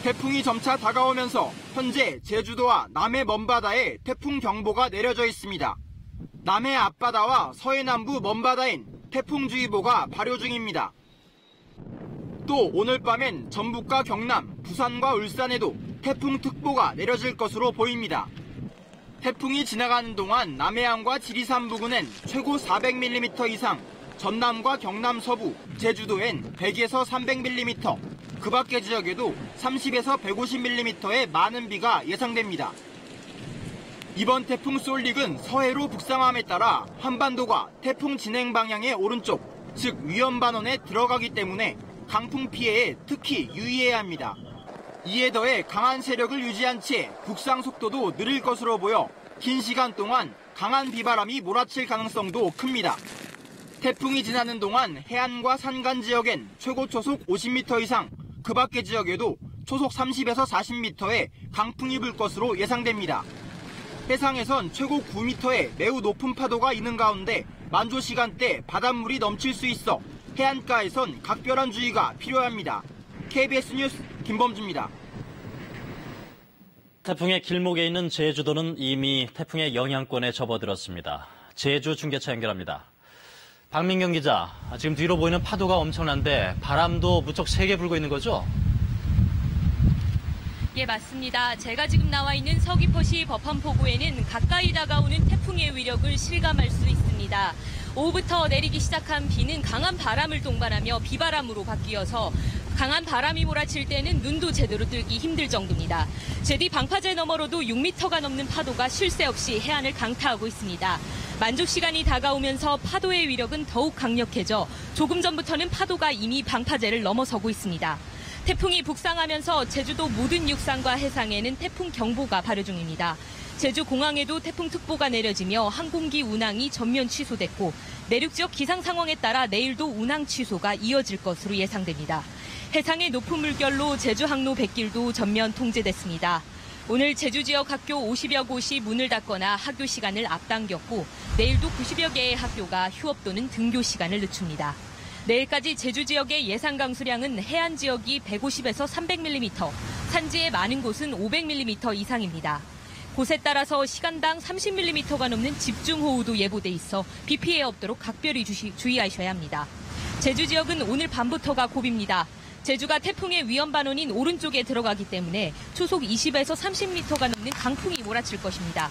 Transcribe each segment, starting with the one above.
태풍이 점차 다가오면서 현재 제주도와 남해 먼바다에 태풍 경보가 내려져 있습니다. 남해 앞바다와 서해 남부 먼바다엔 태풍주의보가 발효 중입니다. 또 오늘 밤엔 전북과 경남, 부산과 울산에도 태풍특보가 내려질 것으로 보입니다. 태풍이 지나가는 동안 남해안과 지리산 부근엔 최고 400mm 이상, 전남과 경남 서부, 제주도엔 100에서 300mm, 그 밖의 지역에도 30에서 150mm의 많은 비가 예상됩니다. 이번 태풍 솔릭은 서해로 북상함에 따라 한반도가 태풍 진행 방향의 오른쪽, 즉 위험반원에 들어가기 때문에 강풍 피해에 특히 유의해야 합니다. 이에 더해 강한 세력을 유지한 채 북상 속도도 느릴 것으로 보여 긴 시간 동안 강한 비바람이 몰아칠 가능성도 큽니다. 태풍이 지나는 동안 해안과 산간 지역엔 최고 초속 50m 이상, 그 밖의 지역에도 초속 30에서 40m의 강풍이 불 것으로 예상됩니다. 해상에선 최고 9m의 매우 높은 파도가 있는 가운데 만조 시간대 바닷물이 넘칠 수 있어 해안가에선 각별한 주의가 필요합니다. KBS 뉴스 김범주입니다. 태풍의 길목에 있는 제주도는 이미 태풍의 영향권에 접어들었습니다. 제주 중계차 연결합니다. 박민경 기자, 지금 뒤로 보이는 파도가 엄청난데 바람도 무척 세게 불고 있는 거죠? 예, 맞습니다. 제가 지금 나와 있는 서귀포시 법한포구에는 가까이 다가오는 태풍의 위력을 실감할 수 있습니다. 오후부터 내리기 시작한 비는 강한 바람을 동반하며 비바람으로 바뀌어서 강한 바람이 몰아칠 때는 눈도 제대로 뜨기 힘들 정도입니다. 제디 방파제 너머로도 6m가 넘는 파도가 쉴 새 없이 해안을 강타하고 있습니다. 만족 시간이 다가오면서 파도의 위력은 더욱 강력해져 조금 전부터는 파도가 이미 방파제를 넘어서고 있습니다. 태풍이 북상하면서 제주도 모든 육상과 해상에는 태풍 경보가 발효 중입니다. 제주 공항에도 태풍특보가 내려지며 항공기 운항이 전면 취소됐고 내륙 지역 기상 상황에 따라 내일도 운항 취소가 이어질 것으로 예상됩니다. 해상의 높은 물결로 제주 항로 100길도 전면 통제됐습니다. 오늘 제주 지역 학교 50여 곳이 문을 닫거나 학교 시간을 앞당겼고 내일도 90여 개의 학교가 휴업 또는 등교 시간을 늦춥니다. 내일까지 제주 지역의 예상 강수량은 해안 지역이 150에서 300mm, 산지의 많은 곳은 500mm 이상입니다. 곳에 따라서 시간당 30mm가 넘는 집중호우도 예보돼 있어 비 피해 없도록 각별히 주의하셔야 합니다. 제주 지역은 오늘 밤부터가 고비입니다. 제주가 태풍의 위험반원인 오른쪽에 들어가기 때문에 초속 20에서 30m가 넘는 강풍이 몰아칠 것입니다.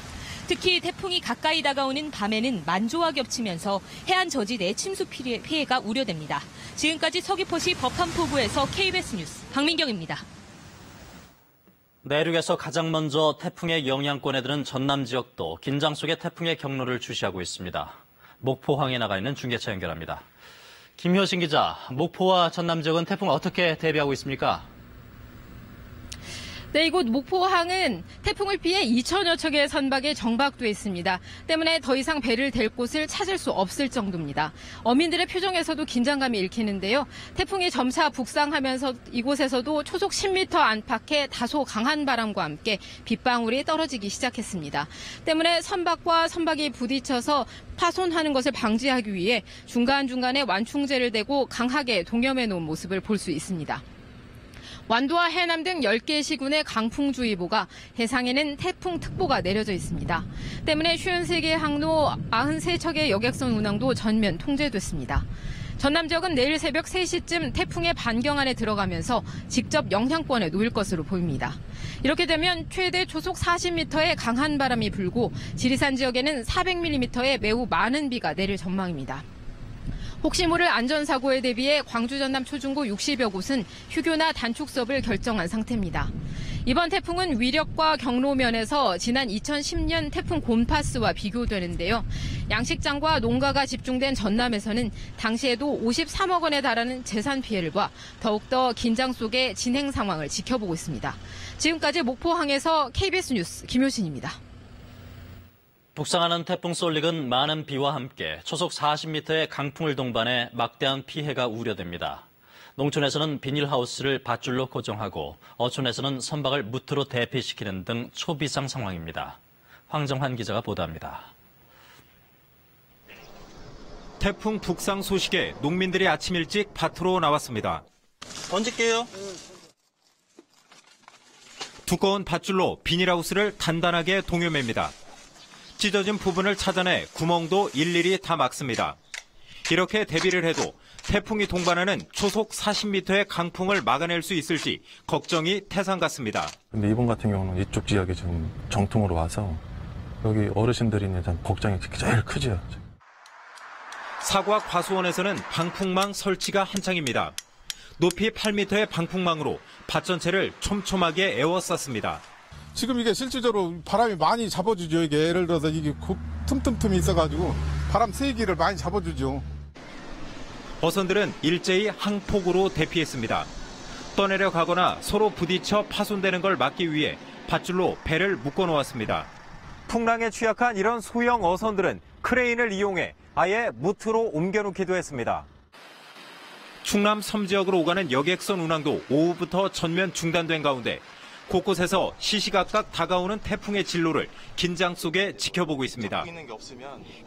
특히 태풍이 가까이 다가오는 밤에는 만조와 겹치면서 해안 저지 내 침수 피해가 우려됩니다. 지금까지 서귀포시 법한포구에서 KBS 뉴스 박민경입니다. 내륙에서 가장 먼저 태풍의 영향권에 드는 전남 지역도 긴장 속에 태풍의 경로를 주시하고 있습니다. 목포항에 나가 있는 중계차 연결합니다. 김효신 기자, 목포와 전남 지역은 태풍 어떻게 대비하고 있습니까? 네, 이곳 목포항은 태풍을 피해 2천여 척의 선박에 정박돼 있습니다. 때문에 더 이상 배를 댈 곳을 찾을 수 없을 정도입니다. 어민들의 표정에서도 긴장감이 읽히는데요. 태풍이 점차 북상하면서 이곳에서도 초속 10m 안팎의 다소 강한 바람과 함께 빗방울이 떨어지기 시작했습니다. 때문에 선박과 선박이 부딪혀서 파손하는 것을 방지하기 위해 중간중간에 완충제를 대고 강하게 동염해 놓은 모습을 볼 수 있습니다. 완도와 해남 등 10개 시군의 강풍주의보가, 해상에는 태풍특보가 내려져 있습니다. 때문에 53개 항로 93척의 여객선 운항도 전면 통제됐습니다. 전남 지역은 내일 새벽 3시쯤 태풍의 반경 안에 들어가면서 직접 영향권에 놓일 것으로 보입니다. 이렇게 되면 최대 초속 40m의 강한 바람이 불고 지리산 지역에는 400mm의 매우 많은 비가 내릴 전망입니다. 혹시 모를 안전사고에 대비해 광주 전남 초중고 60여 곳은 휴교나 단축 수업을 결정한 상태입니다. 이번 태풍은 위력과 경로 면에서 지난 2010년 태풍 곤파스와 비교되는데요. 양식장과 농가가 집중된 전남에서는 당시에도 53억 원에 달하는 재산 피해를 봐 더욱더 긴장 속의 진행 상황을 지켜보고 있습니다. 지금까지 목포항에서 KBS 뉴스 김효신입니다. 북상하는 태풍 솔릭은 많은 비와 함께 초속 40m의 강풍을 동반해 막대한 피해가 우려됩니다. 농촌에서는 비닐하우스를 밧줄로 고정하고 어촌에서는 선박을 무트로 대피시키는 등 초비상 상황입니다. 황정환 기자가 보도합니다. 태풍 북상 소식에 농민들이 아침 일찍 밭으로 나왔습니다. 던질게요. 두꺼운 밧줄로 비닐하우스를 단단하게 동여맵니다. 찢어진 부분을 찾아내 구멍도 일일이 다 막습니다. 이렇게 대비를 해도 태풍이 동반하는 초속 40m의 강풍을 막아낼 수 있을지 걱정이 태산 같습니다. 근데 이번 같은 경우는 이쪽 지역에 지금 정통으로 와서 여기 어르신들이 참 걱정이 제일 크죠. 사과 과수원에서는 방풍망 설치가 한창입니다. 높이 8m의 방풍망으로 밭 전체를 촘촘하게 에워쌌습니다. 지금 이게 실질적으로 바람이 많이 잡아주죠. 이게 예를 들어서 이게 틈틈틈이 있어가지고 바람 세기를 많이 잡아주죠. 어선들은 일제히 항폭우로 대피했습니다. 떠내려 가거나 서로 부딪혀 파손되는 걸 막기 위해 밧줄로 배를 묶어놓았습니다. 풍랑에 취약한 이런 소형 어선들은 크레인을 이용해 아예 무트로 옮겨놓기도 했습니다. 충남 섬지역으로 오가는 여객선 운항도 오후부터 전면 중단된 가운데 곳곳에서 시시각각 다가오는 태풍의 진로를 긴장 속에 지켜보고 있습니다.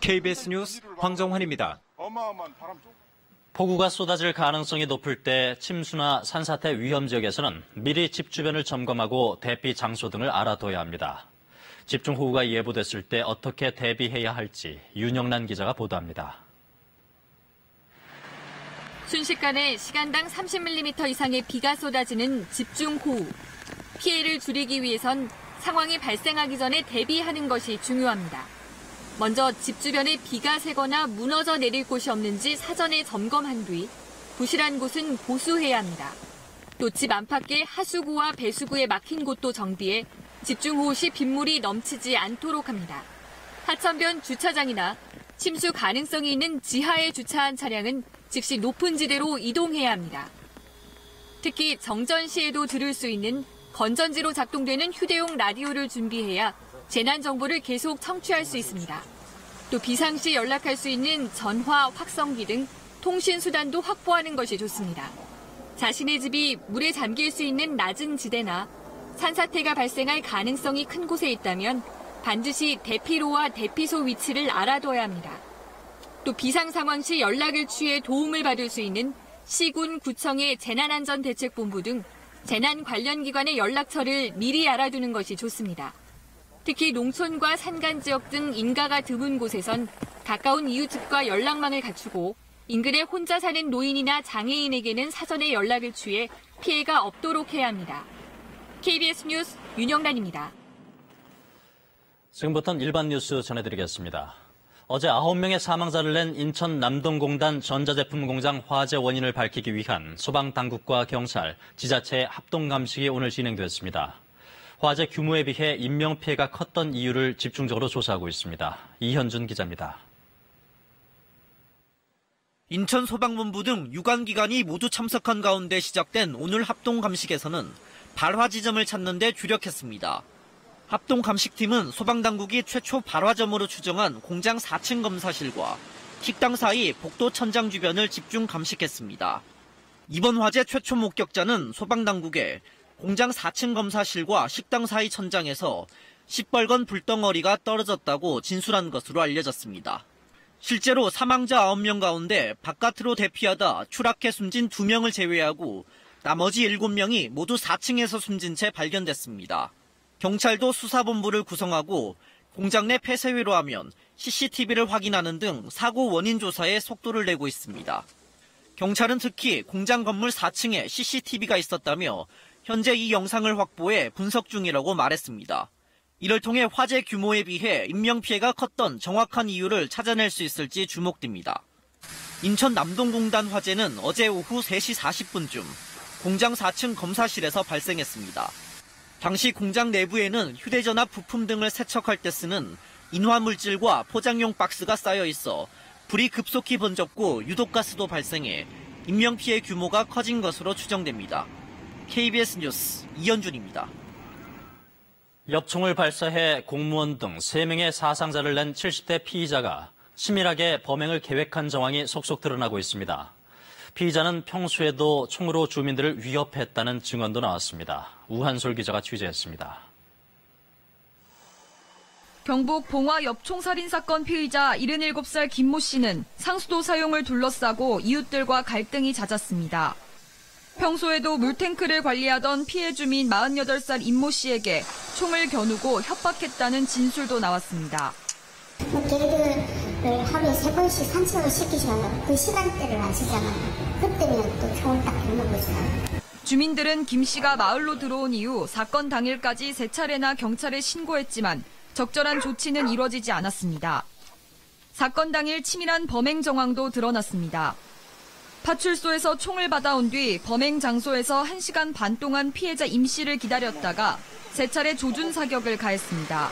KBS 뉴스 황정환입니다. 폭우가 쏟아질 가능성이 높을 때 침수나 산사태 위험 지역에서는 미리 집 주변을 점검하고 대피 장소 등을 알아둬야 합니다. 집중호우가 예보됐을 때 어떻게 대비해야 할지 윤영란 기자가 보도합니다. 순식간에 시간당 30mm 이상의 비가 쏟아지는 집중호우. 피해를 줄이기 위해선 상황이 발생하기 전에 대비하는 것이 중요합니다. 먼저 집 주변에 비가 새거나 무너져 내릴 곳이 없는지 사전에 점검한 뒤 부실한 곳은 보수해야 합니다. 또 집 안팎의 하수구와 배수구에 막힌 곳도 정비해 집중호우 시 빗물이 넘치지 않도록 합니다. 하천변 주차장이나 침수 가능성이 있는 지하에 주차한 차량은 즉시 높은 지대로 이동해야 합니다. 특히 정전 시에도 들을 수 있는 건전지로 작동되는 휴대용 라디오를 준비해야 재난 정보를 계속 청취할 수 있습니다. 또 비상시 연락할 수 있는 전화, 확성기 등 통신 수단도 확보하는 것이 좋습니다. 자신의 집이 물에 잠길 수 있는 낮은 지대나 산사태가 발생할 가능성이 큰 곳에 있다면 반드시 대피로와 대피소 위치를 알아둬야 합니다. 또 비상 상황 시 연락을 취해 도움을 받을 수 있는 시군, 구청의 재난안전대책본부 등 재난 관련 기관의 연락처를 미리 알아두는 것이 좋습니다. 특히 농촌과 산간 지역 등 인가가 드문 곳에선 가까운 이웃집과 연락망을 갖추고 인근에 혼자 사는 노인이나 장애인에게는 사전에 연락을 취해 피해가 없도록 해야 합니다. KBS 뉴스 윤영란입니다. 지금부터는 일반 뉴스 전해드리겠습니다. 어제 9명의 사망자를 낸 인천 남동공단 전자제품 공장 화재 원인을 밝히기 위한 소방당국과 경찰, 지자체의 합동감식이 오늘 진행됐습니다. 화재 규모에 비해 인명피해가 컸던 이유를 집중적으로 조사하고 있습니다. 이현준 기자입니다. 인천 소방본부 등 유관기관이 모두 참석한 가운데 시작된 오늘 합동감식에서는 발화 지점을 찾는 데 주력했습니다. 합동감식팀은 소방당국이 최초 발화점으로 추정한 공장 4층 검사실과 식당 사이 복도 천장 주변을 집중 감식했습니다. 이번 화재 최초 목격자는 소방당국에 공장 4층 검사실과 식당 사이 천장에서 시뻘건 불덩어리가 떨어졌다고 진술한 것으로 알려졌습니다. 실제로 사망자 9명 가운데 바깥으로 대피하다 추락해 숨진 2명을 제외하고 나머지 7명이 모두 4층에서 숨진 채 발견됐습니다. 경찰도 수사본부를 구성하고 공장 내 폐쇄회로 하면 CCTV를 확인하는 등 사고 원인 조사에 속도를 내고 있습니다. 경찰은 특히 공장 건물 4층에 CCTV가 있었다며 현재 이 영상을 확보해 분석 중이라고 말했습니다. 이를 통해 화재 규모에 비해 인명피해가 컸던 정확한 이유를 찾아낼 수 있을지 주목됩니다. 인천 남동공단 화재는 어제 오후 3시 40분쯤 공장 4층 검사실에서 발생했습니다. 당시 공장 내부에는 휴대전화 부품 등을 세척할 때 쓰는 인화물질과 포장용 박스가 쌓여 있어 불이 급속히 번졌고 유독가스도 발생해 인명피해 규모가 커진 것으로 추정됩니다. KBS 뉴스 이현준입니다. 엽총을 발사해 공무원 등 3명의 사상자를 낸 70대 피의자가 치밀하게 범행을 계획한 정황이 속속 드러나고 있습니다. 피의자는 평소에도 총으로 주민들을 위협했다는 증언도 나왔습니다. 우한솔 기자가 취재했습니다. 경북 봉화 엽총살인 사건 피의자 77살 김모 씨는 상수도 사용을 둘러싸고 이웃들과 갈등이 잦았습니다. 평소에도 물탱크를 관리하던 피해 주민 48살 임모 씨에게 총을 겨누고 협박했다는 진술도 나왔습니다. 개들을 하루에 3번씩 산책을 시키셔요. 그 시간대를 아시잖아요. 그때면 또 총을 딱 겨누고 있어요. 주민들은 김 씨가 마을로 들어온 이후 사건 당일까지 3차례나 경찰에 신고했지만 적절한 조치는 이뤄지지 않았습니다. 사건 당일 치밀한 범행 정황도 드러났습니다. 파출소에서 총을 받아온 뒤 범행 장소에서 1시간 반 동안 피해자 임 씨를 기다렸다가 3차례 조준 사격을 가했습니다.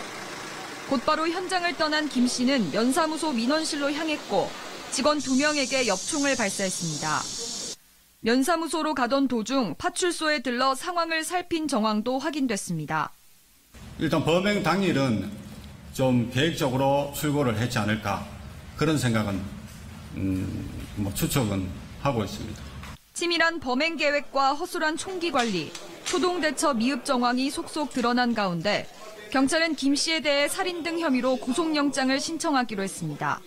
곧바로 현장을 떠난 김 씨는 면사무소 민원실로 향했고 직원 2명에게 엽총을 발사했습니다. 면사무소로 가던 도중 파출소에 들러 상황을 살핀 정황도 확인됐습니다. 일단 범행 당일은 좀 계획적으로 출고를 했지 않을까 그런 생각은 추측은 하고 있습니다. 치밀한 범행 계획과 허술한 총기 관리, 초동 대처 미흡 정황이 속속 드러난 가운데 경찰은 김 씨에 대해 살인 등 혐의로 구속영장을 신청하기로 했습니다.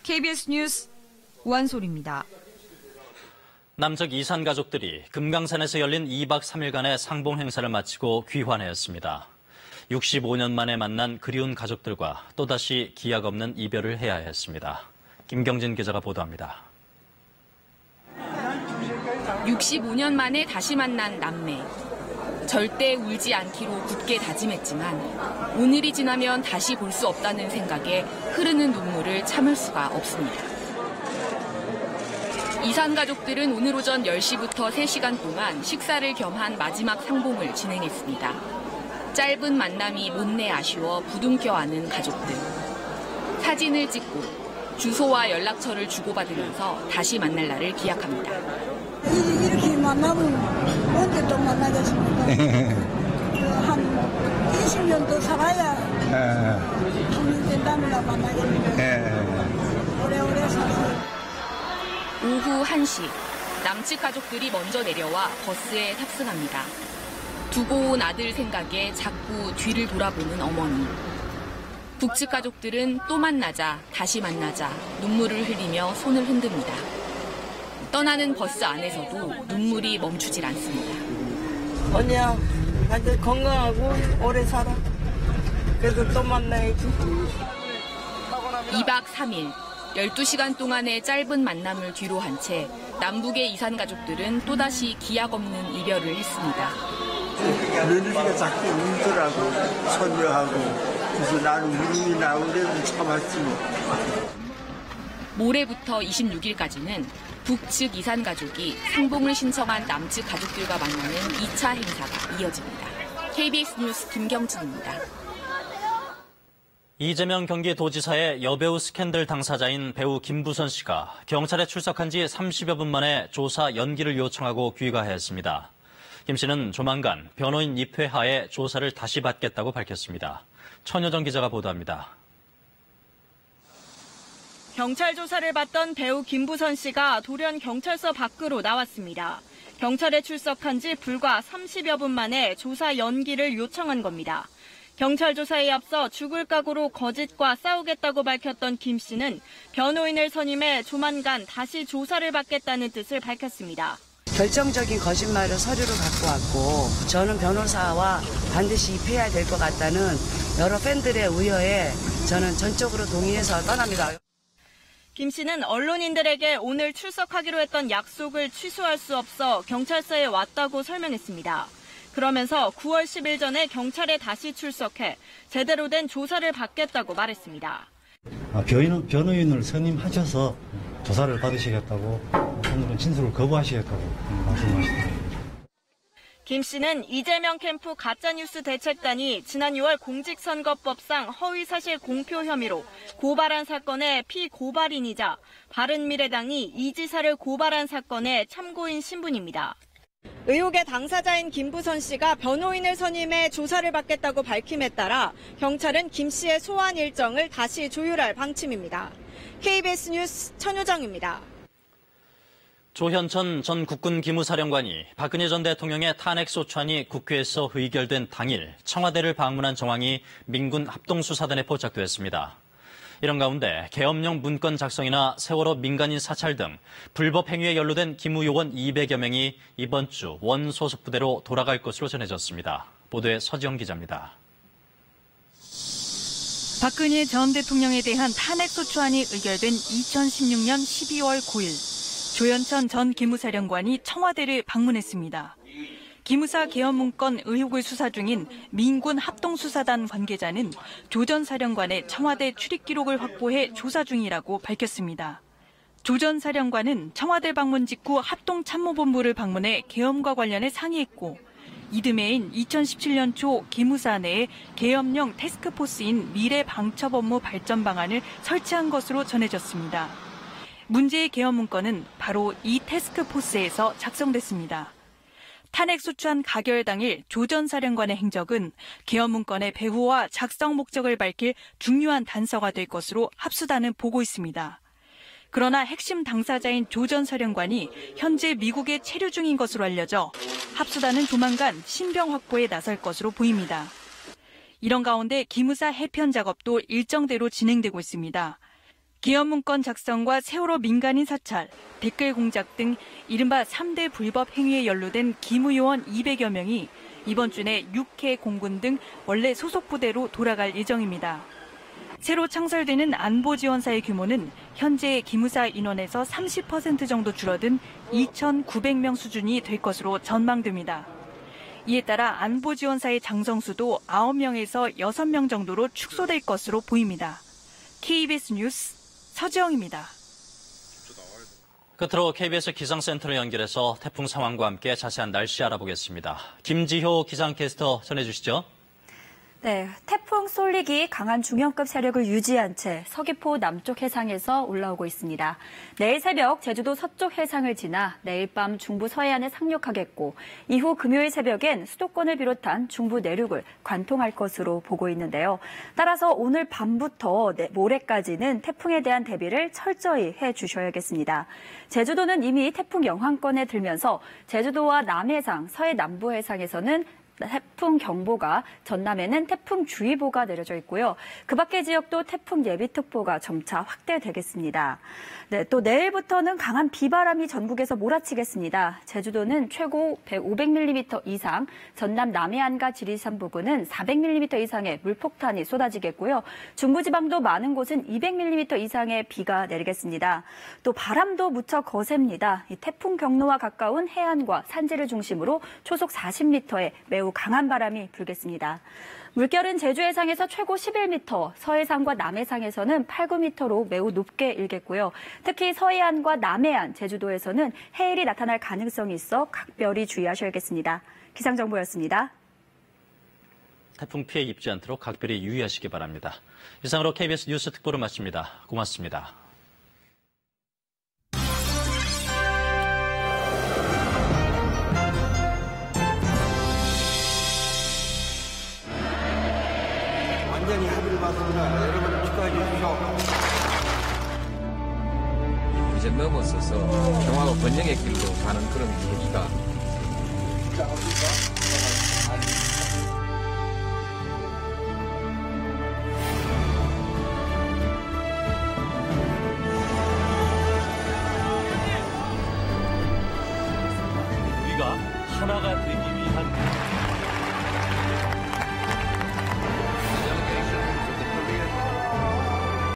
KBS 뉴스 우한솔입니다. 남측 이산 가족들이 금강산에서 열린 2박 3일간의 상봉 행사를 마치고 귀환하였습니다. 65년 만에 만난 그리운 가족들과 또다시 기약 없는 이별을 해야 했습니다. 김경진 기자가 보도합니다. 65년 만에 다시 만난 남매. 절대 울지 않기로 굳게 다짐했지만 오늘이 지나면 다시 볼 수 없다는 생각에 흐르는 눈물을 참을 수가 없습니다. 이산 가족들은 오늘 오전 10시부터 3시간 동안 식사를 겸한 마지막 상봉을 진행했습니다. 짧은 만남이 못내 아쉬워 부둥켜 안은 가족들. 사진을 찍고 주소와 연락처를 주고받으면서 다시 만날 날을 기약합니다. 이렇게 만나면 언제 또 만나겠습니까? 한 20년 더 살아야 한년 된다면 만나겠습니다. 오래오래 사세요. 오후 1시, 남측 가족들이 먼저 내려와 버스에 탑승합니다. 두고 온 아들 생각에 자꾸 뒤를 돌아보는 어머니. 북측 가족들은 또 만나자, 다시 만나자, 눈물을 흘리며 손을 흔듭니다. 떠나는 버스 안에서도 눈물이 멈추질 않습니다. 언니야, 다들 건강하고 오래 살아. 그래도 또 만나야지. 2박 3일. 12시간 동안의 짧은 만남을 뒤로 한 채 남북의 이산 가족들은 또다시 기약 없는 이별을 했습니다. 며느리가 자꾸 울더라고, 손녀하고. 그래서 나는 울음이 나오려고 참았지. 모레부터 26일까지는 북측 이산 가족이 상봉을 신청한 남측 가족들과 만나는 2차 행사가 이어집니다. KBS 뉴스 김경진입니다. 이재명 경기도지사의 여배우 스캔들 당사자인 배우 김부선 씨가 경찰에 출석한 지 30여 분 만에 조사 연기를 요청하고 귀가했습니다. 김 씨는 조만간 변호인 입회하에 조사를 다시 받겠다고 밝혔습니다. 천여정 기자가 보도합니다. 경찰 조사를 받던 배우 김부선 씨가 돌연 경찰서 밖으로 나왔습니다. 경찰에 출석한 지 불과 30여 분 만에 조사 연기를 요청한 겁니다. 경찰 조사에 앞서 죽을 각오로 거짓과 싸우겠다고 밝혔던 김 씨는 변호인을 선임해 조만간 다시 조사를 받겠다는 뜻을 밝혔습니다. 결정적인 거짓말을 서류로 갖고 왔고 저는 변호사와 반드시 입회해야 될 것 같다는 여러 팬들의 우려에 저는 전적으로 동의해서 떠납니다. 김 씨는 언론인들에게 오늘 출석하기로 했던 약속을 취소할 수 없어 경찰서에 왔다고 설명했습니다. 그러면서 9월 10일 전에 경찰에 다시 출석해 제대로 된 조사를 받겠다고 말했습니다. 변호인을 선임하셔서 조사를 받으시겠다고 오늘은 진술을 거부하시겠다고 말씀하시더라고요. 김 씨는 이재명 캠프 가짜뉴스 대책단이 지난 6월 공직선거법상 허위사실 공표 혐의로 고발한 사건의 피고발인이자 바른미래당이 이 지사를 고발한 사건의 참고인 신분입니다. 의혹의 당사자인 김부선 씨가 변호인을 선임해 조사를 받겠다고 밝힘에 따라 경찰은 김 씨의 소환 일정을 다시 조율할 방침입니다. KBS 뉴스 천효정입니다. 조현천 전 국군 기무사령관이 박근혜 전 대통령의 탄핵소추안이 국회에서 의결된 당일 청와대를 방문한 정황이 민군 합동수사단에 포착됐습니다. 이런 가운데 계엄령 문건 작성이나 세월호 민간인 사찰 등 불법 행위에 연루된 기무요원 200여 명이 이번 주 원소속 부대로 돌아갈 것으로 전해졌습니다. 보도에 서지영 기자입니다. 박근혜 전 대통령에 대한 탄핵소추안이 의결된 2016년 12월 9일 조현천 전 기무사령관이 청와대를 방문했습니다. 기무사 계엄 문건 의혹을 수사 중인 민군 합동수사단 관계자는 조 전 사령관의 청와대 출입 기록을 확보해 조사 중이라고 밝혔습니다. 조 전 사령관은 청와대 방문 직후 합동참모본부를 방문해 계엄과 관련해 상의했고 이듬해인 2017년 초 기무사 내에 계엄령 태스크포스인 미래방첩업무 발전 방안을 설치한 것으로 전해졌습니다. 문제의 계엄 문건은 바로 이 태스크포스에서 작성됐습니다. 탄핵소추안 가결 당일 조 전 사령관의 행적은 계엄 문건의 배후와 작성 목적을 밝힐 중요한 단서가 될 것으로 합수단은 보고 있습니다. 그러나 핵심 당사자인 조 전 사령관이 현재 미국에 체류 중인 것으로 알려져 합수단은 조만간 신병 확보에 나설 것으로 보입니다. 이런 가운데 기무사 해편 작업도 일정대로 진행되고 있습니다. 계엄 문건 작성과 세월호 민간인 사찰, 댓글 공작 등 이른바 3대 불법 행위에 연루된 기무요원 200여 명이 이번 주 내 6회 공군 등 원래 소속 부대로 돌아갈 예정입니다. 새로 창설되는 안보지원사의 규모는 현재 기무사 인원에서 30% 정도 줄어든 2,900명 수준이 될 것으로 전망됩니다. 이에 따라 안보지원사의 장성수도 9명에서 6명 정도로 축소될 것으로 보입니다. KBS 뉴스 서지영입니다. 끝으로 KBS 기상센터를 연결해서 태풍 상황과 함께 자세한 날씨 알아보겠습니다. 김지효 기상캐스터 전해주시죠. 네, 태풍 쏠릭이 강한 중형급 세력을 유지한 채 서귀포 남쪽 해상에서 올라오고 있습니다. 내일 새벽 제주도 서쪽 해상을 지나 내일 밤 중부 서해안에 상륙하겠고 이후 금요일 새벽엔 수도권을 비롯한 중부 내륙을 관통할 것으로 보고 있는데요. 따라서 오늘 밤부터 모레까지는 태풍에 대한 대비를 철저히 해주셔야겠습니다. 제주도는 이미 태풍 영향권에 들면서 제주도와 남해상, 서해 남부 해상에서는 태풍 경보가, 전남에는 태풍 주의보가 내려져 있고요. 그 밖의 지역도 태풍 예비특보가 점차 확대되겠습니다. 네, 또 내일부터는 강한 비바람이 전국에서 몰아치겠습니다. 제주도는 최고 500mm 이상, 전남 남해안과 지리산 부근은 400mm 이상의 물폭탄이 쏟아지겠고요. 중부지방도 많은 곳은 200mm 이상의 비가 내리겠습니다. 또 바람도 무척 거셉니다. 이 태풍 경로와 가까운 해안과 산지를 중심으로 초속 40m의 매우 강한 바람이 불겠습니다. 물결은 제주 해상에서 최고 11m, 서해상과 남해상에서는 8, 9m로 매우 높게 일겠고요. 특히 서해안과 남해안, 제주도에서는 해일이 나타날 가능성이 있어 각별히 주의하셔야겠습니다. 기상정보였습니다. 태풍 피해 입지 않도록 각별히 유의하시기 바랍니다. 이상으로 KBS 뉴스 특보를 마칩니다. 고맙습니다. 완전히 합의를 봤습니다. 여러분 축하해 주십시오. 이제 넘어서서 평화와 번영의 길로 가는 그런 계기가